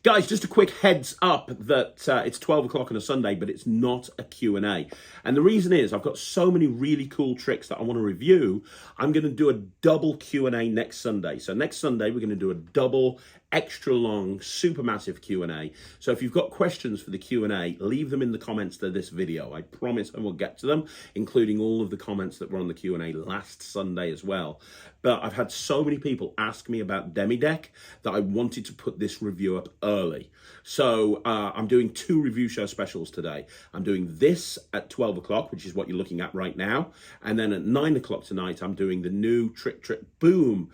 Guys, just a quick heads up that it's 12 o'clock on a Sunday, but it's not a Q&A. And the reason is I've got so many really cool tricks that I want to review. I'm going to do a double Q&A next Sunday. So next Sunday, we're going to do a double, extra long, super massive Q&A. So if you've got questions for the Q&A, leave them in the comments to this video. I promise I will get to them, including all of the comments that were on the Q&A last Sunday as well. But I've had so many people ask me about Demi deck that I wanted to put this review up early. So I'm doing two review show specials today. I'm doing this at 12 o'clock, which is what you're looking at right now. And then at 9 o'clock tonight, I'm doing the new Trick Boom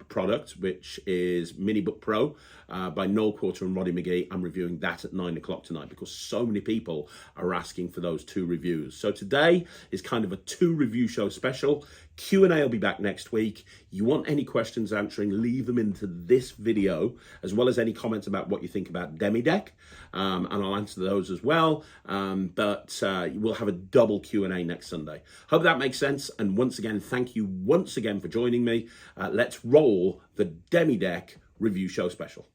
product, which is Mini Book Pro by Noel Quarter and Roddy McGee. I'm reviewing that at 9 o'clock tonight because so many people are asking for those two reviews. So today is kind of a two review show special. Q&A will be back next week. You want any questions answering, leave them into this video, as well as any comments about what you think about Demi deck, and I'll answer those as well. But we'll have a double Q&A next Sunday. Hope that makes sense. And once again, thank you once again for joining me. Let's roll the Demi deck review show special.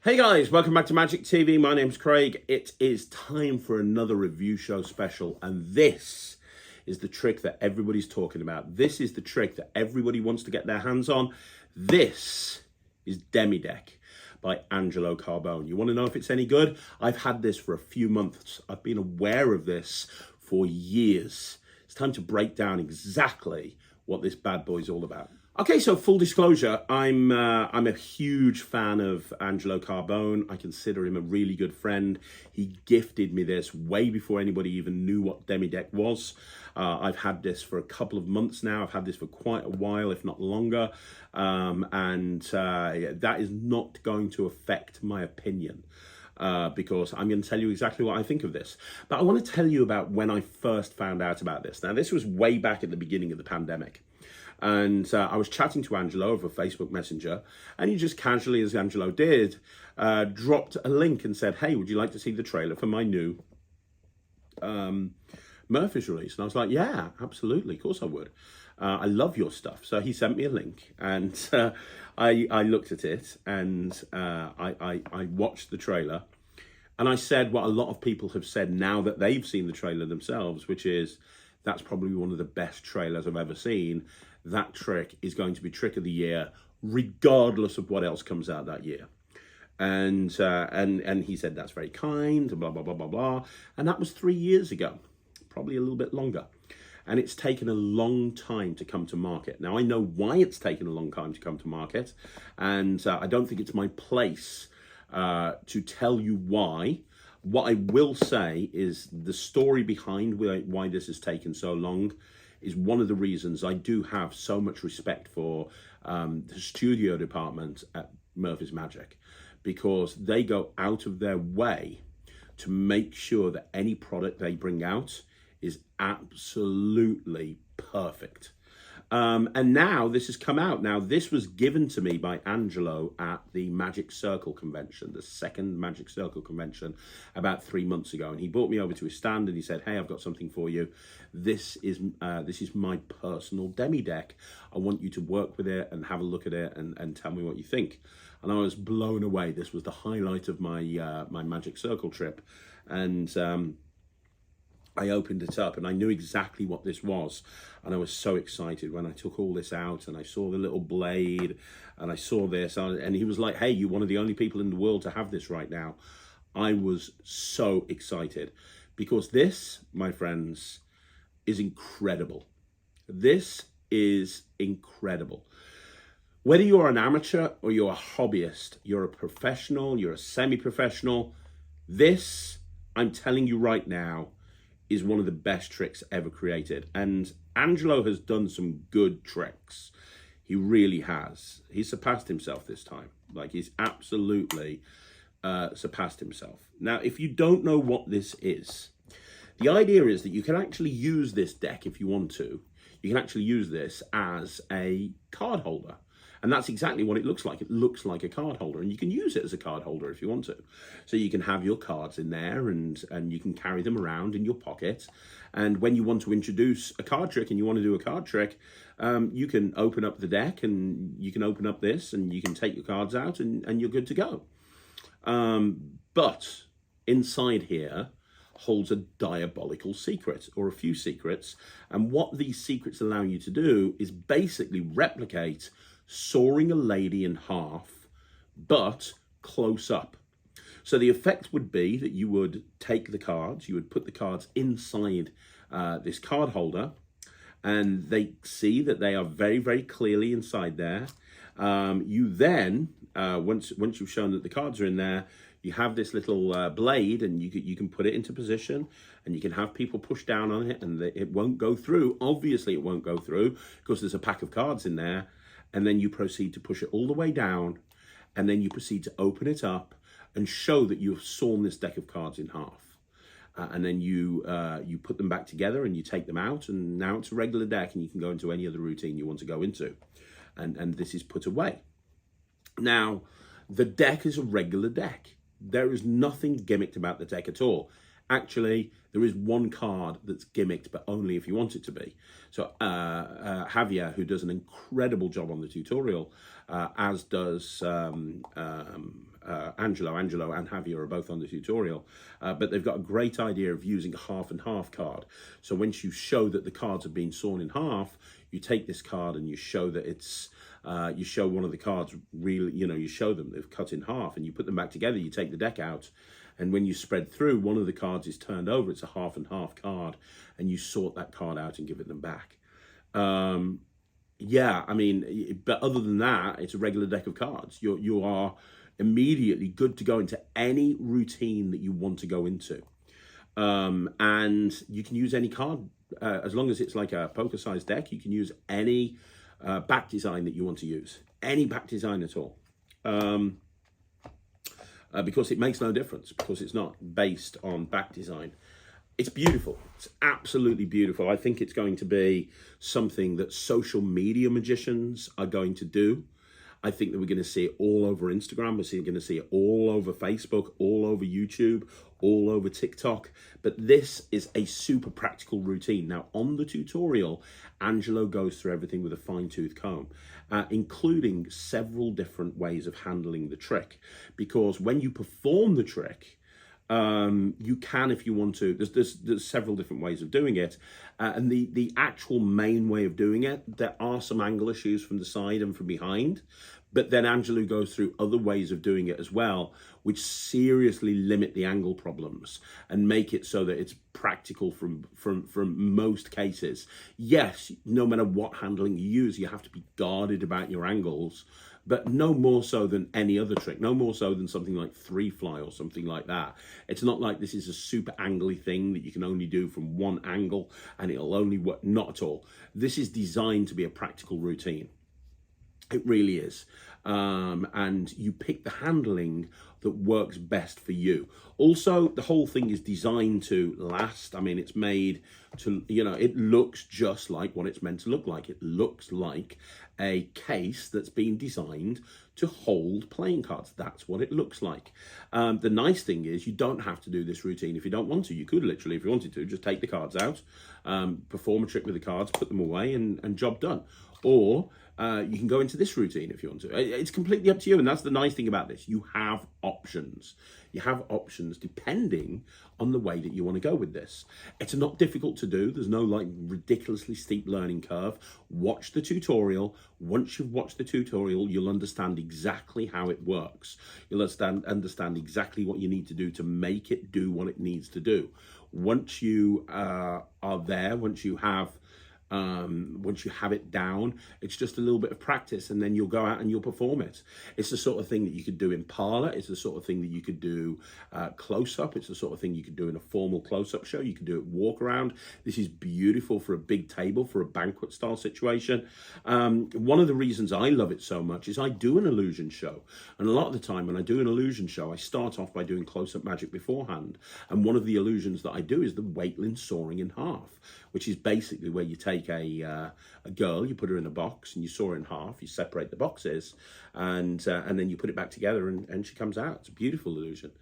Hey guys, welcome back to Magic TV. My name's Craig. It is time for another review show special, and this is the trick that everybody's talking about. This is the trick that everybody wants to get their hands on. This is Demi deck by Angelo Carbone. You want to know if it's any good? I've had this for a few months. I've been aware of this for years. It's time to break down exactly what this bad boy's all about. Okay, so full disclosure, I'm a huge fan of Angelo Carbone. I consider him a really good friend. He gifted me this way before anybody even knew what Demi deck was. I've had this for a couple of months now. I've had this for quite a while, if not longer. That is not going to affect my opinion. Because I'm going to tell you exactly what I think of this. But I want to tell you about when I first found out about this. Now, this was way back at the beginning of the pandemic. And I was chatting to Angelo over Facebook Messenger, and he just casually, as Angelo did, dropped a link and said, hey, would you like to see the trailer for my new Murphy's release? And I was like, yeah, absolutely, of course I would. I love your stuff. So he sent me a link, and I looked at it, and I watched the trailer, and I said what a lot of people have said now that they've seen the trailer themselves, which is, that's probably one of the best trailers I've ever seen. That trick is going to be trick of the year, regardless of what else comes out that year. And he said, that's very kind, and blah, blah, blah, blah, blah. And that was 3 years ago, probably a little bit longer. And it's taken a long time to come to market. Now, I know why it's taken a long time to come to market. And I don't think it's my place to tell you why. What I will say is the story behind why this has taken so long is one of the reasons I do have so much respect for the studio department at Murphy's Magic, because they go out of their way to make sure that any product they bring out is absolutely perfect. And now this has come out. Now, this was given to me by Angelo at the Magic Circle convention, the second Magic Circle convention, about 3 months ago. And he brought me over to his stand and he said, hey, I've got something for you. This is my personal Demi deck. I want you to work with it and have a look at it and tell me what you think. And I was blown away. This was the highlight of my my Magic Circle trip. And I opened it up and I knew exactly what this was. And I was so excited when I took all this out and I saw the little blade and I saw this. And he was like, hey, you're one of the only people in the world to have this right now. I was so excited because this, my friends, is incredible. This is incredible. Whether you're an amateur or you're a hobbyist, you're a professional, you're a semi-professional, this, I'm telling you right now, is one of the best tricks ever created. And Angelo has done some good tricks. He really has. He surpassed himself this time. Like, he's absolutely surpassed himself. Now, if you don't know what this is, the idea is that you can actually use this deck if you want to. You can actually use this as a card holder. And that's exactly what it looks like. It looks like a card holder, and you can use it as a card holder if you want to. So you can have your cards in there, and you can carry them around in your pocket. And when you want to introduce a card trick and you want to do a card trick, you can open up the deck, and you can open up this, and you can take your cards out, and you're good to go. But inside here holds a diabolical secret, or a few secrets. And what these secrets allow you to do is basically replicate sawing a lady in half, but close up. So the effect would be that you would take the cards, you would put the cards inside this card holder, and they see that they are very, very clearly inside there. You then, once you've shown that the cards are in there, you have this little blade, and you can put it into position, and you can have people push down on it, and it won't go through. Obviously, it won't go through because there's a pack of cards in there. And then you proceed to push it all the way down, and then you proceed to open it up and show that you've sawn this deck of cards in half. And then you put them back together, and you take them out, and now it's a regular deck, and you can go into any other routine you want to go into. And this is put away. Now, the deck is a regular deck. There is nothing gimmicked about the deck at all. Actually, there is one card that's gimmicked, but only if you want it to be. So Javier, who does an incredible job on the tutorial, as does Angelo and Javier are both on the tutorial, but they've got a great idea of using a half and half card. So once you show that the cards have been sawn in half, you take this card and you show that it's, you show one of the cards really, you show them they've cut in half, and you put them back together, you take the deck out, and when you spread through, one of the cards is turned over, it's a half and half card, and you sort that card out and give it them back. Yeah, I mean, but other than that, it's a regular deck of cards. You are immediately good to go into any routine that you want to go into. And you can use any card, as long as it's like a poker-sized deck, you can use any back design that you want to use. Any back design at all. Because it makes no difference, because it's not based on back design. It's beautiful. It's absolutely beautiful. I think it's going to be something that social media magicians are going to do. I think that we're going to see it all over Instagram. We're going to see it all over Facebook, all over YouTube, all over TikTok. But this is a super practical routine. Now, on the tutorial, Angelo goes through everything with a fine-tooth comb, including several different ways of handling the trick. Because when you perform the trick, you can, if you want to, there's several different ways of doing it. And the actual main way of doing it, there are some angle issues from the side and from behind. But then Angelo goes through other ways of doing it as well, which seriously limit the angle problems and make it so that it's practical from most cases. Yes, no matter what handling you use, you have to be guarded about your angles, but no more so than any other trick, no more so than something like three fly or something like that. It's not like this is a super angly thing that you can only do from one angle and it'll only work. Not at all. This is designed to be a practical routine. It really is. And you pick the handling that works best for you. Also, the whole thing is designed to last. I mean, it's made to, it looks just like what it's meant to look like. It looks like a case that's been designed to hold playing cards. That's what it looks like. The nice thing is you don't have to do this routine if you don't want to. You could literally, if you wanted to, just take the cards out, perform a trick with the cards, put them away, and job done. Or you can go into this routine if you want to. It's completely up to you, and that's the nice thing about this. You have options. You have options depending on the way that you want to go with this. It's not difficult to do. There's no like ridiculously steep learning curve. Watch the tutorial. Once you've watched the tutorial, you'll understand exactly how it works. You'll understand exactly what you need to do to make it do what it needs to do. Once you are there, once you have it down, it's just a little bit of practice, and then you'll go out and you'll perform it. It's the sort of thing that you could do in parlor. It's the sort of thing that you could do close-up. It's the sort of thing you could do in a formal close-up show. You could do it walk around. This is beautiful for a big table, for a banquet style situation. One of the reasons I love it so much is I do an illusion show, and a lot of the time when I do an illusion show, I start off by doing close-up magic beforehand, and one of the illusions that I do is the Waitland sawing in half, which is basically where you take take a girl, you put her in a box, and you saw her in half. You separate the boxes, and then you put it back together, and she comes out. It's a beautiful illusion.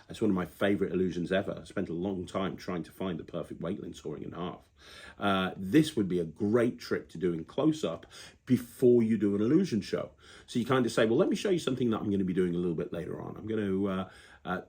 It's one of my favourite illusions ever. I spent a long time trying to find the perfect Waitlin sawing in half. This would be a great trick to do in close-up before you do an illusion show. So you kind of say, well, let me show you something that I'm going to be doing a little bit later on. I'm going to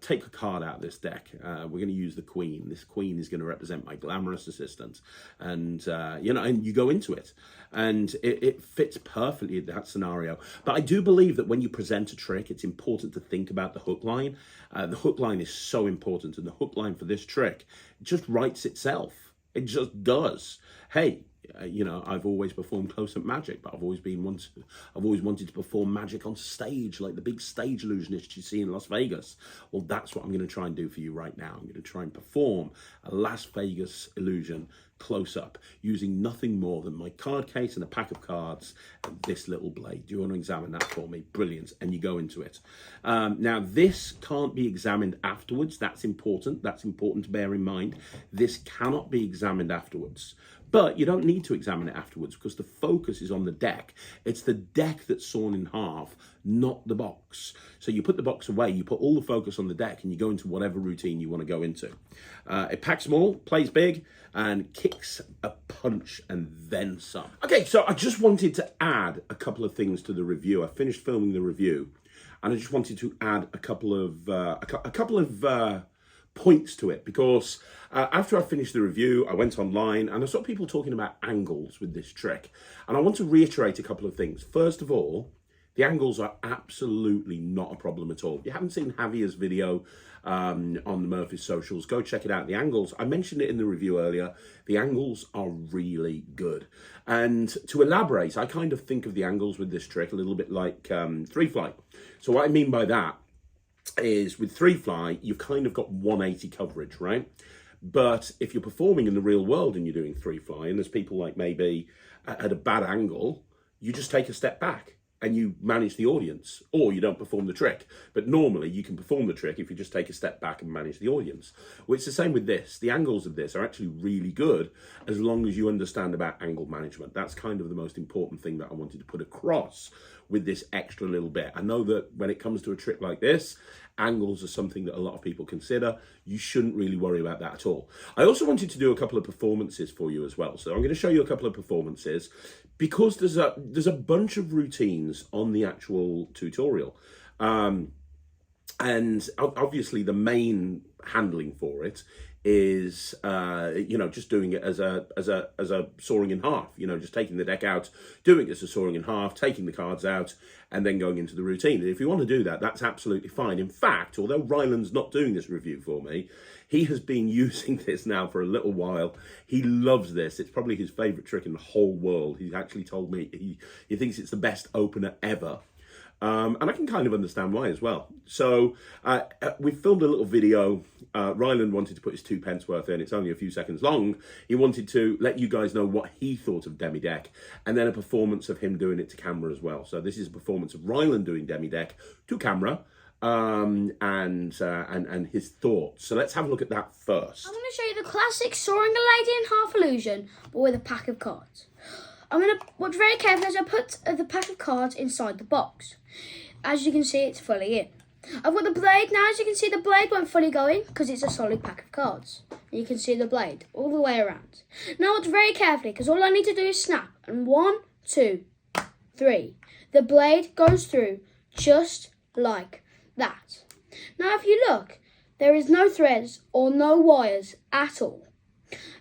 take a card out of this deck. We're going to use the Queen. This Queen is going to represent my glamorous assistant. And, and you go into it. And it fits perfectly in that scenario. But I do believe that when you present a trick, it's important to think about the hook line. The hook line is so important. And the hook line for this trick just writes itself. It just does. Hey, I've always performed close-up magic, but I've always wanted to perform magic on stage, like the big stage illusionists you see in Las Vegas. Well, that's what I'm going to try and do for you right now. I'm going to try and perform a Las Vegas illusion close-up using nothing more than my card case and a pack of cards and this little blade. Do you want to examine that for me? Brilliant. And you go into it. Now, this can't be examined afterwards. That's important. That's important to bear in mind. This cannot be examined afterwards. But you don't need to examine it afterwards because the focus is on the deck. It's the deck that's sawn in half, not the box. So you put the box away, you put all the focus on the deck, and you go into whatever routine you want to go into. It packs small, plays big, and kicks a punch and then some. Okay, so I just wanted to add a couple of things to the review. I finished filming the review, and I just wanted to add a couple of points to it, because after I finished the review, I went online and I saw people talking about angles with this trick. And I want to reiterate a couple of things. First of all, the angles are absolutely not a problem at all. If you haven't seen Javier's video on the Murphy's socials, go check it out. The angles, I mentioned it in the review earlier, the angles are really good. And to elaborate, I kind of think of the angles with this trick a little bit like 3-fly. So what I mean by that is with 3-fly, you've kind of got 180 coverage, right? But if you're performing in the real world and you're doing 3-fly, and there's people like maybe at a bad angle, you just take a step back and you manage the audience, or you don't perform the trick. But normally you can perform the trick if you just take a step back and manage the audience. Well, it's the same with this. The angles of this are actually really good as long as you understand about angle management. That's kind of the most important thing that I wanted to put across with this extra little bit. I know that when it comes to a trick like this, angles are something that a lot of people consider. You shouldn't really worry about that at all. I also wanted to do a couple of performances for you as well. So I'm going to show you a couple of performances because there's a bunch of routines on the actual tutorial. And obviously the main handling for it is just doing it as a sawing in half, just taking the deck out, doing it as a sawing in half, taking the cards out, and then going into the routine. And if you want to do that, that's absolutely fine. In fact, although Ryland's not doing this review for me, he has been using this now for a little while. He loves this. It's probably his favorite trick in the whole world. He's actually told me he thinks it's the best opener ever. And I can kind of understand why as well. So we filmed a little video. Ryland wanted to put his 2 pence worth in. It's only a few seconds long. He wanted to let you guys know what he thought of Demi Deck, and then a performance of him doing it to camera as well. So this is a performance of Ryland doing Demi Deck to camera, and his thoughts. So let's have a look at that first. I'm going to show you the classic sawing a lady in half illusion, but with a pack of cards. I'm going to watch very carefully as I put the pack of cards inside the box. As you can see, it's fully in. I've got the blade. Now, as you can see, the blade won't fully go in because it's a solid pack of cards. You can see the blade all the way around. Now, watch very carefully because all I need to do is snap. And 1, 2, 3. The blade goes through just like that. Now, if you look, there is no threads or no wires at all.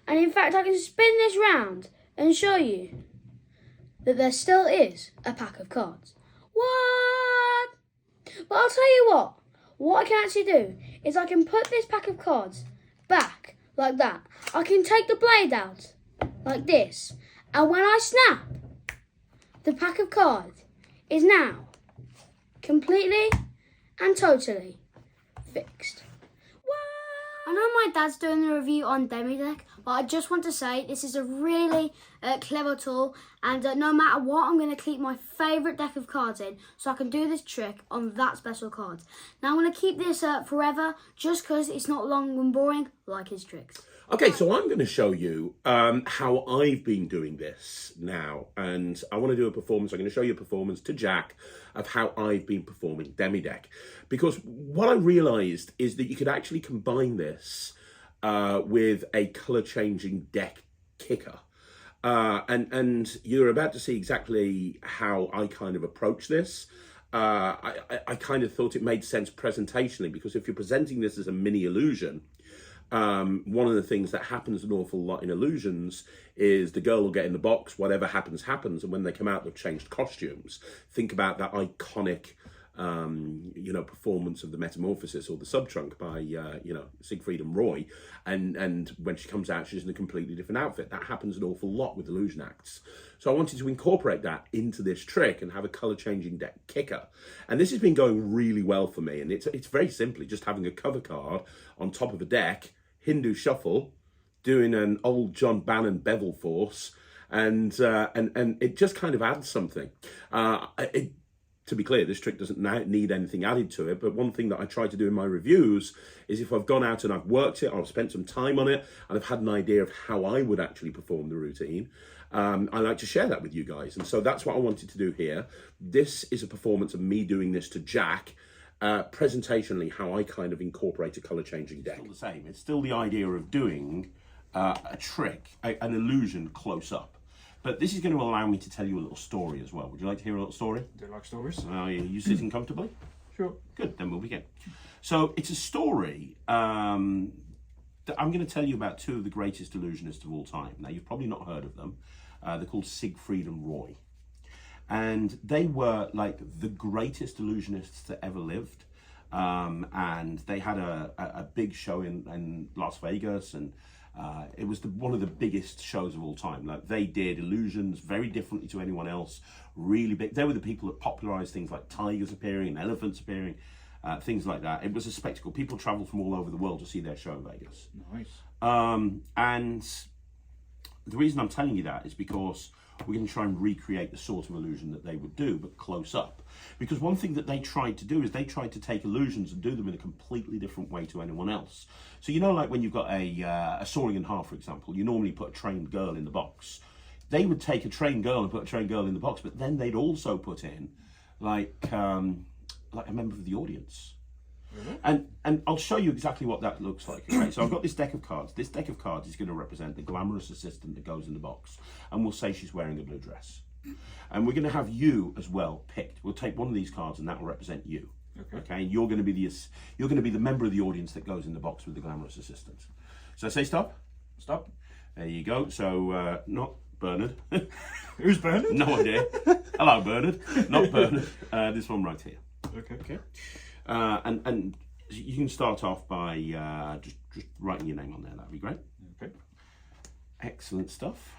And in fact, I can spin this round and show you that there still is a pack of cards. What? But I'll tell you what I can actually do is I can put this pack of cards back like that. I can take the blade out like this, and when I snap, the pack of cards is now completely and totally fixed. I know my dad's doing the review on Demi Deck, but I just want to say this is a really clever tool, and no matter what, I'm going to keep my favourite deck of cards in so I can do this trick on that special card. Now I'm going to keep this forever just because it's not long and boring like his tricks. Okay, so I'm going to show you how I've been doing this now. And I want to do a performance. I'm going to show you a performance to Jack of how I've been performing Demi deck. Because what I realised is that you could actually combine this with a colour-changing deck kicker. And you're about to see exactly how I kind of approach this. I kind of thought it made sense presentationally, because if you're presenting this as a mini illusion, one of the things that happens an awful lot in illusions is the girl will get in the box, whatever happens, happens, and when they come out, they've changed costumes. Think about that iconic, performance of the Metamorphosis or the Subtrunk by, Siegfried and Roy, and when she comes out, she's in a completely different outfit. That happens an awful lot with illusion acts. So I wanted to incorporate that into this trick and have a color-changing deck kicker. And this has been going really well for me, and it's very simply just having a cover card on top of a deck, Hindu shuffle, doing an old John Bannon bevel force, and it just kind of adds something. To be clear, this trick doesn't need anything added to it, but one thing that I try to do in my reviews is if I've gone out and I've worked it, I've spent some time on it, and I've had an idea of how I would actually perform the routine, I like to share that with you guys. And so that's what I wanted to do here. This is a performance of me doing this to Jack, presentationally, how I kind of incorporate a colour-changing deck. It's still the same. It's still the idea of doing a trick, an illusion close up. But this is going to allow me to tell you a little story as well. Would you like to hear a little story? Do you like stories? Are you sitting comfortably? Sure. Good, then we'll begin. So it's a story that I'm going to tell you about two of the greatest illusionists of all time. Now, you've probably not heard of them. They're called Siegfried and Roy. And they were like the greatest illusionists that ever lived. And they had a big show in Las Vegas, and it was one of the biggest shows of all time. Like, they did illusions very differently to anyone else, really big. They were the people that popularized things like tigers appearing and elephants appearing, things like that. It was a spectacle. People traveled from all over the world to see their show in Vegas. Nice. And the reason I'm telling you that is because we're going to try and recreate the sort of illusion that they would do, but close up. Because one thing that they tried to do is they tried to take illusions and do them in a completely different way to anyone else. So, like when you've got a sawing in half, for example, you normally put a trained girl in the box. They would take a trained girl and put a trained girl in the box, but then they'd also put in like a member of the audience. And I'll show you exactly what that looks like. Okay, so I've got this deck of cards. This deck of cards is going to represent the glamorous assistant that goes in the box, and we'll say she's wearing a blue dress. And we're going to have you as well picked. We'll take one of these cards, and that will represent you. Okay. And you're going to be the member of the audience that goes in the box with the glamorous assistant. So I say stop. Stop. There you go. So not Bernard. Who's Bernard? No idea. Hello, Bernard. Not Bernard. This one right here. Okay. And you can start off by just writing your name on there. That'd be great. Okay. Excellent stuff.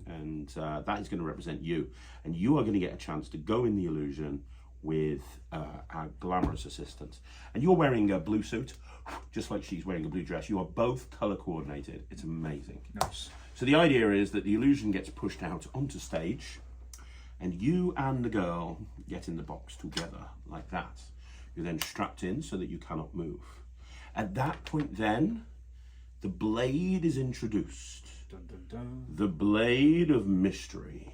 And that is going to represent you. And you are going to get a chance to go in the illusion with our glamorous assistant. And you're wearing a blue suit, just like she's wearing a blue dress. You are both color coordinated. It's amazing. Nice. So the idea is that the illusion gets pushed out onto stage, and you and the girl get in the box together like that. You're then strapped in so that you cannot move. At that point then, the blade is introduced. Dun, dun, dun. The blade of mystery.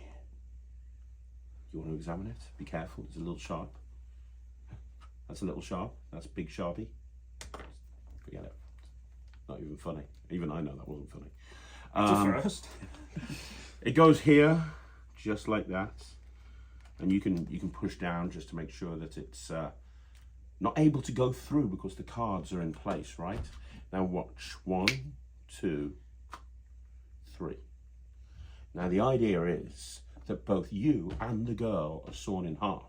You want to examine it? Be careful, it's a little sharp. That's a little sharp. That's big Sharpie. Forget it. Not even funny. Even I know that wasn't funny. It's a first. It goes here, just like that. And you can push down just to make sure that it's not able to go through because the cards are in place, right? Now watch. 1, 2, 3. Now the idea is that both you and the girl are sawn in half.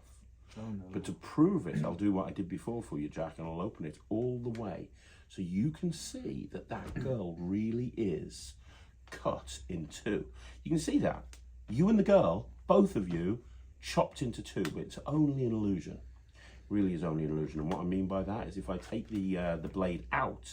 Oh, no. But to prove it, I'll do what I did before for you, Jack, and I'll open it all the way so you can see that that girl really is cut in two. You can see that. You and the girl, both of you, chopped into two, but it's only an illusion. Really is only an illusion. And what I mean by that is if I take the blade out,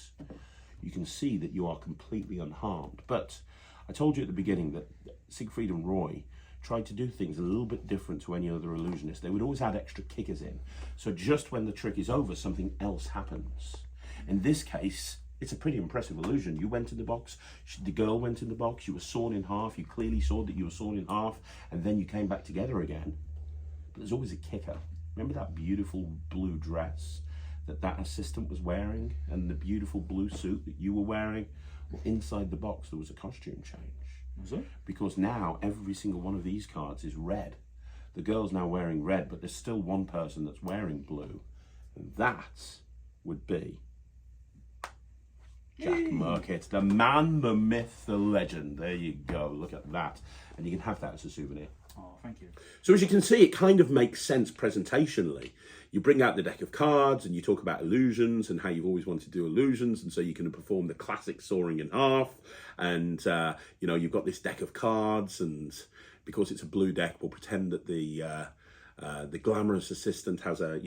you can see that you are completely unharmed. But I told you at the beginning that Siegfried and Roy tried to do things a little bit different to any other illusionist. They would always add extra kickers in. So just when the trick is over, something else happens. In this case, It's a pretty impressive illusion. You went in the box, the girl went in the box, you were sawn in half, you clearly saw that you were sawn in half, and then you came back together again. But there's always a kicker. Remember that beautiful blue dress that assistant was wearing, and the beautiful blue suit that you were wearing? Well, inside the box there was a costume change. Was it? Because now every single one of these cards is red. The girl's now wearing red, but there's still one person that's wearing blue, and that would be Jack Murkitt, the man, the myth, the legend. There you go. Look at that. And you can have that as a souvenir. Oh, thank you. So as you can see, it kind of makes sense presentationally. You bring out the deck of cards and you talk about illusions and how you've always wanted to do illusions. And so you can perform the classic soaring in half. And, you know, you've got this deck of cards, and because it's a blue deck, we'll pretend that the glamorous assistant has a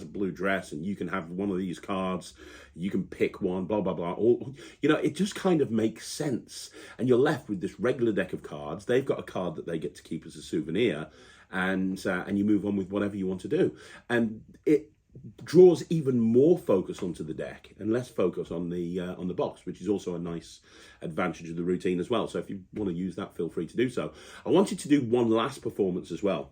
blue dress, and you can have one of these cards, you can pick one, blah, blah, blah. Or, you know, it just kind of makes sense. And you're left with this regular deck of cards. They've got a card that they get to keep as a souvenir, and you move on with whatever you want to do. And it draws even more focus onto the deck and less focus on the box, which is also a nice advantage of the routine as well. So if you want to use that, feel free to do so. I wanted to do one last performance as well,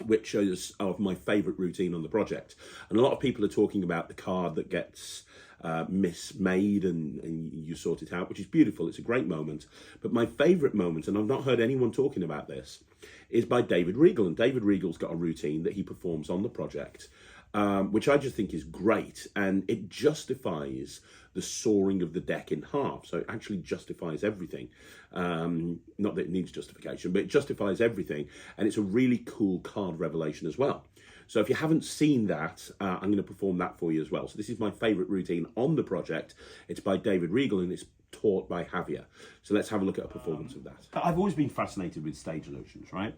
which is of my favourite routine on the project. And a lot of people are talking about the card that gets mismade and you sort it out, which is beautiful. It's a great moment. But my favourite moment, and I've not heard anyone talking about this, is by David Regal. And David Regal's got a routine that he performs on the project, which I just think is great. And it justifies the soaring of the deck in half. So it actually justifies everything. Not that it needs justification, but it justifies everything. And it's a really cool card revelation as well. So if you haven't seen that, I'm going to perform that for you as well. So this is my favourite routine on the project. It's by David Regal and it's taught by Javier. So let's have a look at a performance of that. I've always been fascinated with stage illusions, right?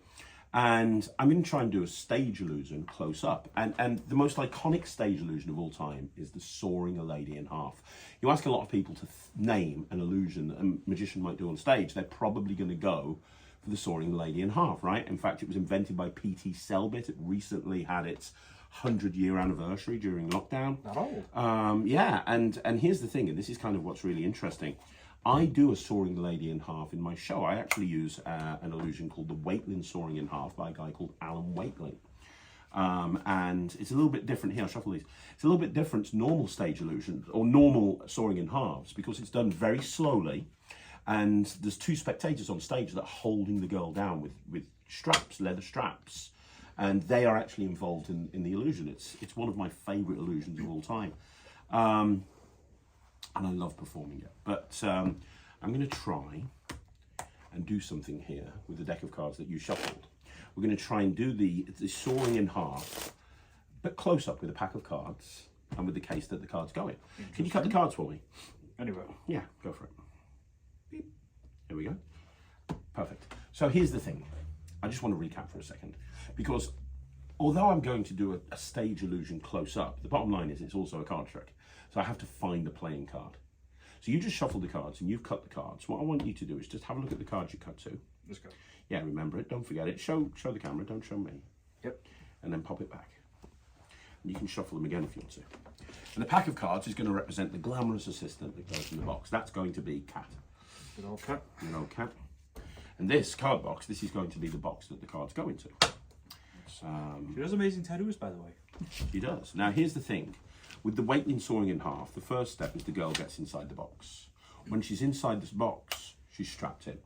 And I'm going to try and do a stage illusion close up. And the most iconic stage illusion of all time is the soaring a lady in half. You ask a lot of people to name an illusion that a magician might do on stage, they're probably going to go for the soaring a lady in half, right? In fact, it was invented by P.T. Selbit. It recently had its 100-year anniversary during lockdown. Not old. Yeah, and here's the thing, and this is kind of what's really interesting. I do a soaring lady in half in my show. I actually use an illusion called the Waitling soaring in half by a guy called Alan Waitling. And it's a little bit different here. I'll shuffle these. It's a little bit different to normal stage illusions or normal soaring in halves because it's done very slowly. And there's two spectators on stage that are holding the girl down with straps, leather straps. And they are actually involved in the illusion. It's one of my favourite illusions of all time. And I love performing it. But I'm going to try and do something here with the deck of cards that you shuffled. We're going to try and do the soaring in half, but close up with a pack of cards and with the case that the cards go in. Can you cut the cards for me? Anyway. Yeah, go for it. Beep. Here we go. Perfect. So here's the thing. I just want to recap for a second, because although I'm going to do a stage illusion close up, the bottom line is it's also a card trick. So I have to find the playing card. So you just shuffle the cards and you've cut the cards. What I want you to do is just have a look at the cards you cut to. Let's go. Yeah, remember it. Don't forget it. Show the camera. Don't show me. Yep. And then pop it back. And you can shuffle them again if you want to. And the pack of cards is going to represent the glamorous assistant that goes in the box. That's going to be Cat. Good old cat. Good old Cat. And this card box, this is going to be the box that the cards go into. She does amazing tattoos, by the way. She does. Now, here's the thing. With the Waitling soaring in half, the first step is the girl gets inside the box. When she's inside this box, she's strapped in.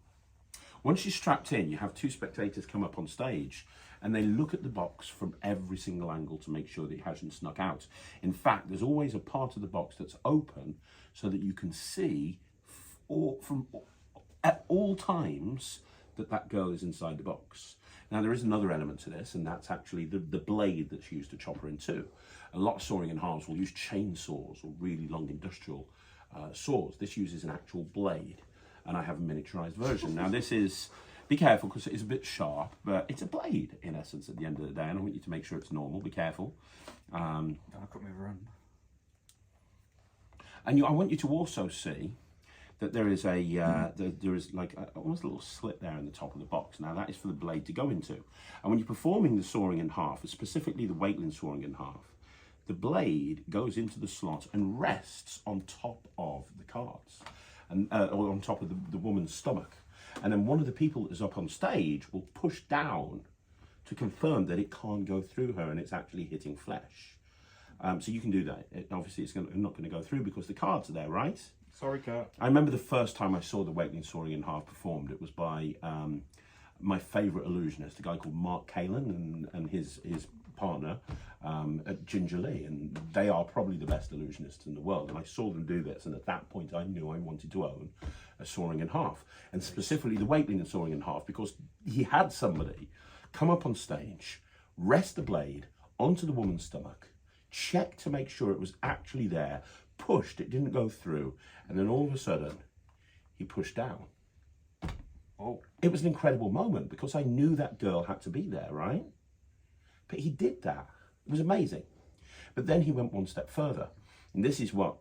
Once she's strapped in, you have two spectators come up on stage and they look at the box from every single angle to make sure that it hasn't snuck out. In fact, there's always a part of the box that's open so that you can see at all times that girl is inside the box. Now, there is another element to this, and that's actually the blade that's used to chop her in two. A lot of soaring in halves will use chainsaws or really long industrial saws. This uses an actual blade, and I have a miniaturized version. Now, this is, be careful because it is a bit sharp, but it's a blade in essence at the end of the day, and I want you to make sure it's normal. Be careful. I'll cut me run. And I want you to also see that there is there is like almost a little slit there in the top of the box. Now that is for the blade to go into. And when you're performing the soaring in half, specifically the Waitling soaring in half, the blade goes into the slot and rests on top of the cards, and or on top of the woman's stomach. And then one of the people that is up on stage will push down to confirm that it can't go through her and it's actually hitting flesh. So you can do that. Obviously, it's not going to go through because the cards are there, right? Sorry, Cat. I remember the first time I saw the Wakeling Soaring in Half performed. It was by my favourite illusionist, a guy called Mark Kalin and his partner at Ginger Lee, and they are probably the best illusionists in the world. And I saw them do this, and at that point I knew I wanted to own a Soaring in Half, and specifically the Wakeling and Soaring in Half, because he had somebody come up on stage, rest the blade onto the woman's stomach, check to make sure it was actually there, pushed, it didn't go through, and then all of a sudden he pushed down. Oh. It was an incredible moment because I knew that girl had to be there, right? But he did that. It was amazing. But then he went one step further. And this is what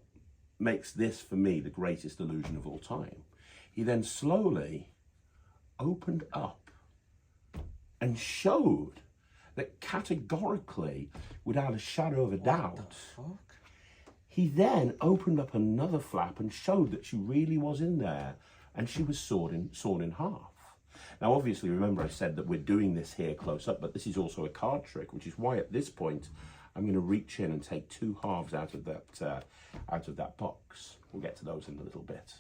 makes this, for me, the greatest illusion of all time. He then slowly opened up and showed that categorically, without a shadow of a doubt, he then opened up another flap and showed that she really was in there, and she was sawn in half. Now, obviously, remember I said that we're doing this here close up, but this is also a card trick, which is why at this point I'm going to reach in and take two halves out of that box. We'll get to those in a little bit.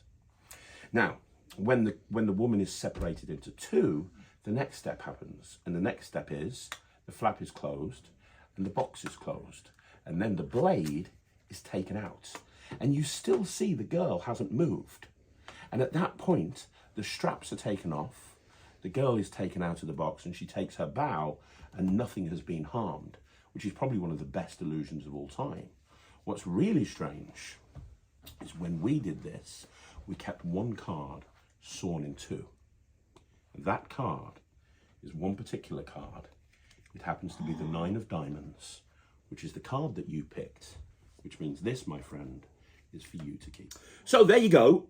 Now, when the woman is separated into two, the next step happens, and the next step is the flap is closed and the box is closed, and then the blade is taken out, and you still see the girl hasn't moved. And at that point, the straps are taken off, the girl is taken out of the box, and she takes her bow, and nothing has been harmed, which is probably one of the best illusions of all time. What's really strange is when we did this, we kept one card sawn in two. And that card is one particular card. It happens to be the 9 of diamonds, which is the card that you picked, which means this, my friend, is for you to keep. So there you go.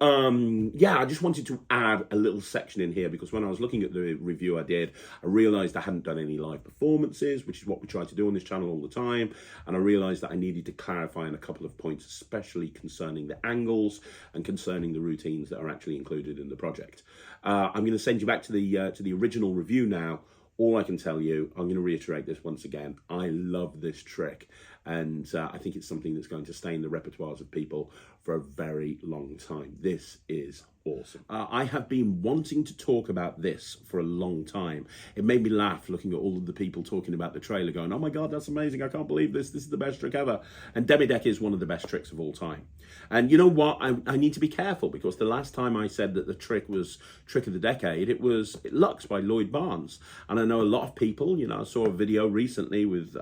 Yeah, I just wanted to add a little section in here because when I was looking at the review I did, I realised I hadn't done any live performances, which is what we try to do on this channel all the time. And I realised that I needed to clarify on a couple of points, especially concerning the angles and concerning the routines that are actually included in the project. I'm going to send you back to the original review now. All I can tell you, I'm going to reiterate this once again, I love this trick, and I think it's something that's going to stay in the repertoires of people for a very long time. This is awesome. I have been wanting to talk about this for a long time. It made me laugh looking at all of the people talking about the trailer going, oh my God, that's amazing, I can't believe this is the best trick ever. And Demi Deck is one of the best tricks of all time. And you know what, I need to be careful because the last time I said that the trick was Trick of the Decade, it was Lux by Lloyd Barnes. And I know a lot of people, you know, I saw a video recently with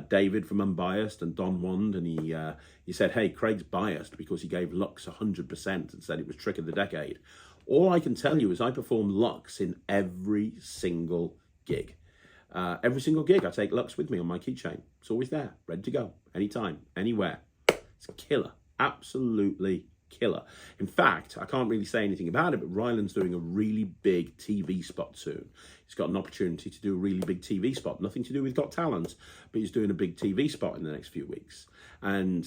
David from Unbiased and Don Wand, and he said, hey, Craig's biased because he gave Lux 100% and said it was Trick of the Decade. All I can tell you is I perform Lux in every single gig. Every single gig I take Lux with me on my keychain. It's always there, ready to go, anytime, anywhere. It's killer, absolutely killer. In fact, I can't really say anything about it, but Ryland's doing a really big TV spot soon. He's got an opportunity to do a really big TV spot, nothing to do with Got Talent, but he's doing a big TV spot in the next few weeks. And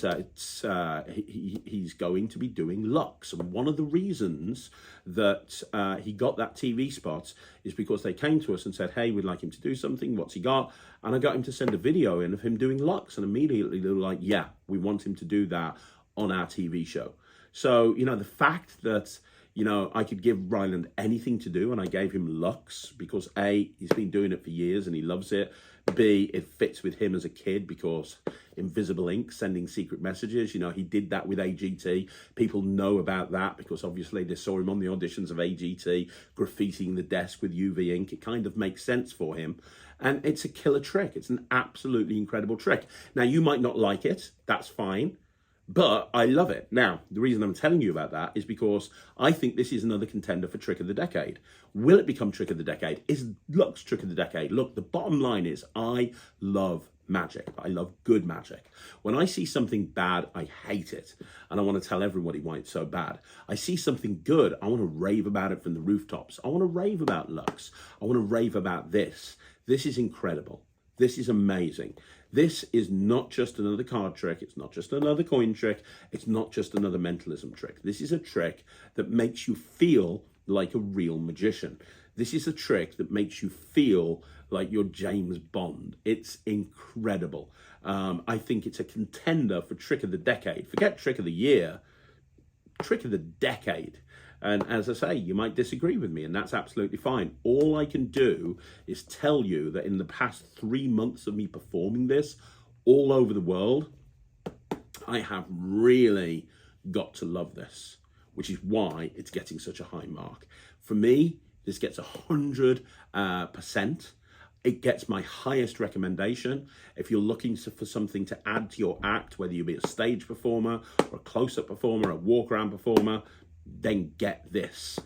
he's going to be doing Lux. And one of the reasons that he got that TV spot is because they came to us and said, hey, we'd like him to do something. What's he got? And I got him to send a video in of him doing Lux. And immediately they were like, yeah, we want him to do that on our TV show. So, you know, the fact that, you know, I could give Ryland anything to do and I gave him Lux because A, he's been doing it for years and he loves it. B, it fits with him as a kid because Invisible Ink, sending secret messages, you know, he did that with AGT. People know about that because obviously they saw him on the auditions of AGT, graffitiing the desk with UV ink. It kind of makes sense for him. And it's a killer trick. It's an absolutely incredible trick. Now, you might not like it. That's fine. But I love it. Now, the reason I'm telling you about that is because I think this is another contender for Trick of the Decade. Will it become Trick of the Decade? Is Lux Trick of the Decade? Look, the bottom line is I love magic. I love good magic. When I see something bad, I hate it. And I want to tell everybody why it's so bad. I see something good, I want to rave about it from the rooftops. I want to rave about Lux. I want to rave about this. This is incredible. This is amazing. This is not just another card trick. It's not just another coin trick. It's not just another mentalism trick. This is a trick that makes you feel like a real magician. This is a trick that makes you feel like you're James Bond. It's incredible. I think it's a contender for trick of the decade. Forget trick of the year, trick of the decade. And as I say, you might disagree with me, and that's absolutely fine. All I can do is tell you that in the past 3 months of me performing this all over the world, I have really got to love this, which is why it's getting such a high mark. For me, this gets 100%. It gets my highest recommendation. If you're looking for something to add to your act, whether you be a stage performer or a close-up performer, a walk-around performer, then get this.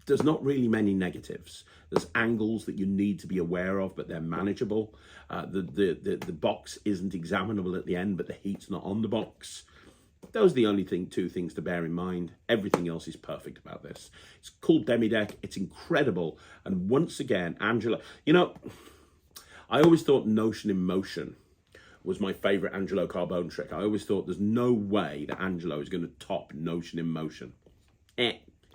There's not really many negatives. There's angles that you need to be aware of, but they're manageable. The box isn't examinable at the end, but the heat's not on the box. Those are the only two things to bear in mind. Everything else is perfect about this. It's called Demi deck. It's incredible. And once again, Angelo, you know, I always thought Notion in Motion was my favorite Angelo Carbone trick. I always thought there's no way that Angelo is going to top Notion in Motion.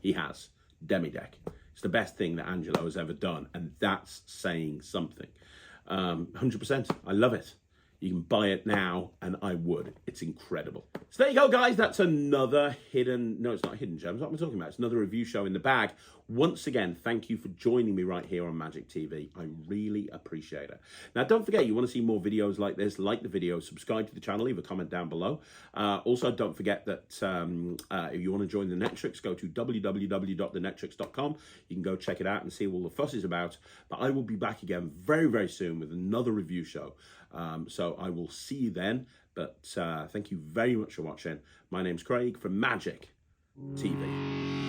He has. Demi deck. It's the best thing that Angelo has ever done, and that's saying something. 100%. I love it. You can buy it now, and I would. It's incredible. So there you go, guys. That's another hidden... No, it's not hidden gems. What am I talking about? It's another review show in the bag. Once again, thank you for joining me right here on Magic TV. I really appreciate it. Now, don't forget, you want to see more videos like this, like the video, subscribe to the channel, leave a comment down below. Also, don't forget that if you want to join the Netrix, go to www.thenetrix.com. You can go check it out and see what all the fuss is about. But I will be back again very, very soon with another review show. So I will see you then. But thank you very much for watching. My name's Craig from Magic TV.